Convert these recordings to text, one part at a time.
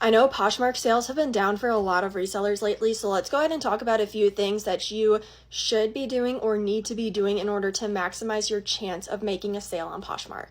I know Poshmark sales have been down for a lot of resellers lately, so let's go ahead and talk about a few things that you should be doing or need to be doing in order to maximize your chance of making a sale on Poshmark.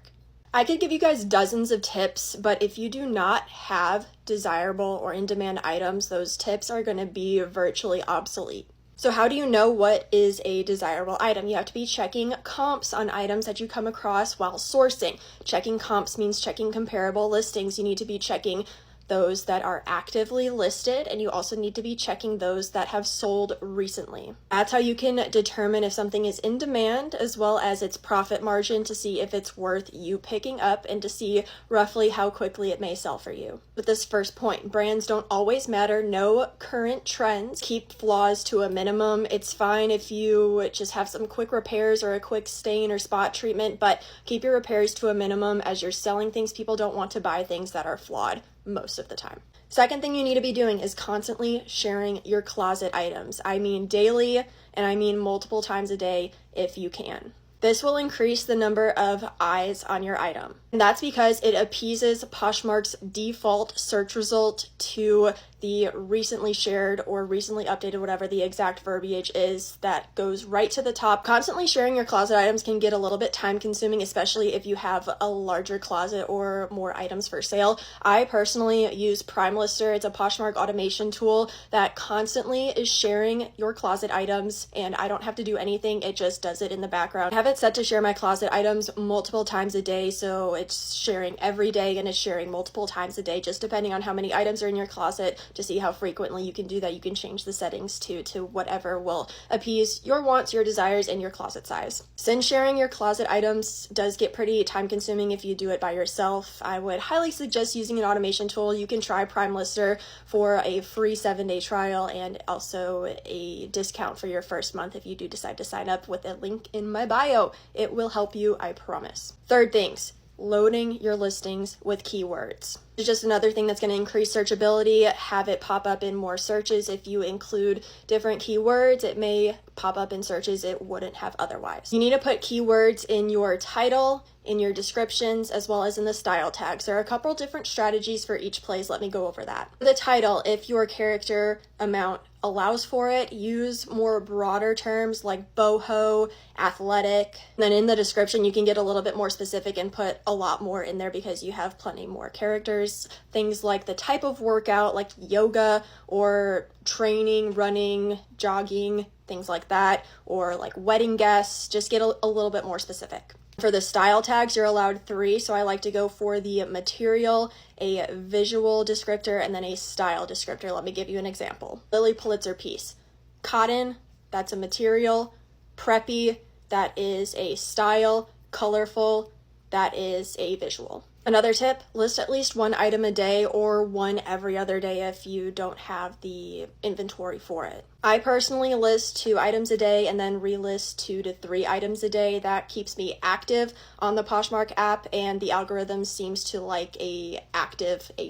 I could give you guys dozens of tips, but if you do not have desirable or in-demand items, those tips are going to be virtually obsolete. So how do you know what is a desirable item? You have to be checking comps on items that you come across while sourcing. Checking comps means checking comparable listings. You need to be checking those that are actively listed, and you also need to be checking those that have sold recently. That's how you can determine if something is in demand, as well as its profit margin, to see if it's worth you picking up and to see roughly how quickly it may sell for you. With this first point, brands don't always matter. No current trends. Keep flaws to a minimum. It's fine if you just have some quick repairs or a quick stain or spot treatment, but keep your repairs to a minimum. As you're selling things, people don't want to buy things that are flawed most of the time. Second thing you need to be doing is constantly sharing your closet items. I mean daily, and I mean multiple times a day if you can. This will increase the number of eyes on your item. And that's because it appeases Poshmark's default search result to the recently shared or recently updated, whatever the exact verbiage is, that goes right to the top. Constantly sharing your closet items can get a little bit time consuming, especially if you have a larger closet or more items for sale. I personally use PrimeLister. It's a Poshmark automation tool that constantly is sharing your closet items, and I don't have to do anything. It just does it in the background. I have it set to share my closet items multiple times a day, so it's sharing every day and it's sharing multiple times a day, just depending on how many items are in your closet. To see how frequently you can do that, you can change the settings to whatever will appease your wants, your desires, and your closet size. Since sharing your closet items does get pretty time consuming if you do it by yourself, I would highly suggest using an automation tool. You can try PrimeLister for a free 7-day trial and also a discount for your first month if you do decide to sign up, with a link in my bio. It will help you, I promise. Third things, loading your listings with keywords. It's just another thing that's going to increase searchability. Have it pop up in more searches. If you include different keywords, it may pop up in searches it wouldn't have otherwise. You need to put keywords in your title, in your descriptions, as well as in the style tags. There are a couple different strategies for each place. Let me go over that. For the title, if your character amount allows for it, use more broader terms like boho, athletic. And then in the description, you can get a little bit more specific and put a lot more in there because you have plenty more characters. Things like the type of workout, like yoga or training, running, jogging, things like that, or like wedding guests. Just get a little bit more specific. For the style tags, you're allowed 3, so I like to go for the material, a visual descriptor, and then a style descriptor. Let me give you an example. Lily Pulitzer piece. Cotton, that's a material. Preppy, that is a style. Colorful, that is a visual. Another tip, list at least 1 item a day or 1 every other day if you don't have the inventory for it. I personally list 2 items a day and then relist 2 to 3 items a day. That keeps me active on the Poshmark app, and the algorithm seems to like a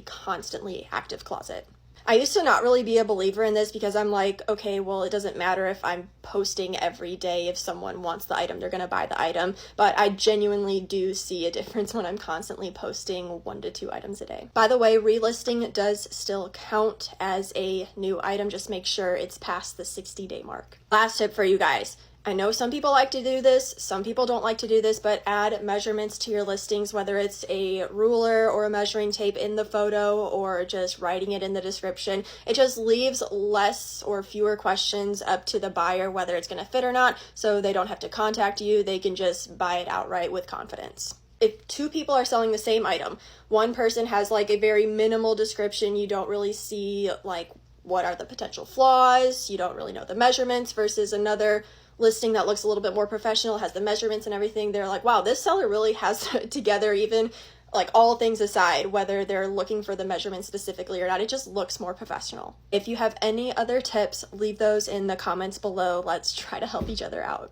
constantly active closet. I used to not really be a believer in this because I'm like, okay, well, it doesn't matter if I'm posting every day. If someone wants the item, they're going to buy the item. But I genuinely do see a difference when I'm constantly posting 1 to 2 items a day. By the way, relisting does still count as a new item. Just make sure it's past the 60-day mark. Last tip for you guys. I know some people like to do this, some people don't like to do this, but add measurements to your listings, whether it's a ruler or a measuring tape in the photo or just writing it in the description. It just leaves less or fewer questions up to the buyer whether it's going to fit or not, so they don't have to contact you. They can just buy it outright with confidence. If 2 people are selling the same item, one person has like a very minimal description, you don't really see like what are the potential flaws, you don't really know the measurements, versus another listing that looks a little bit more professional, has the measurements and everything. They're like, wow, this seller really has it together, even like all things aside, whether they're looking for the measurements specifically or not. It just looks more professional. If you have any other tips, leave those in the comments below. Let's try to help each other out.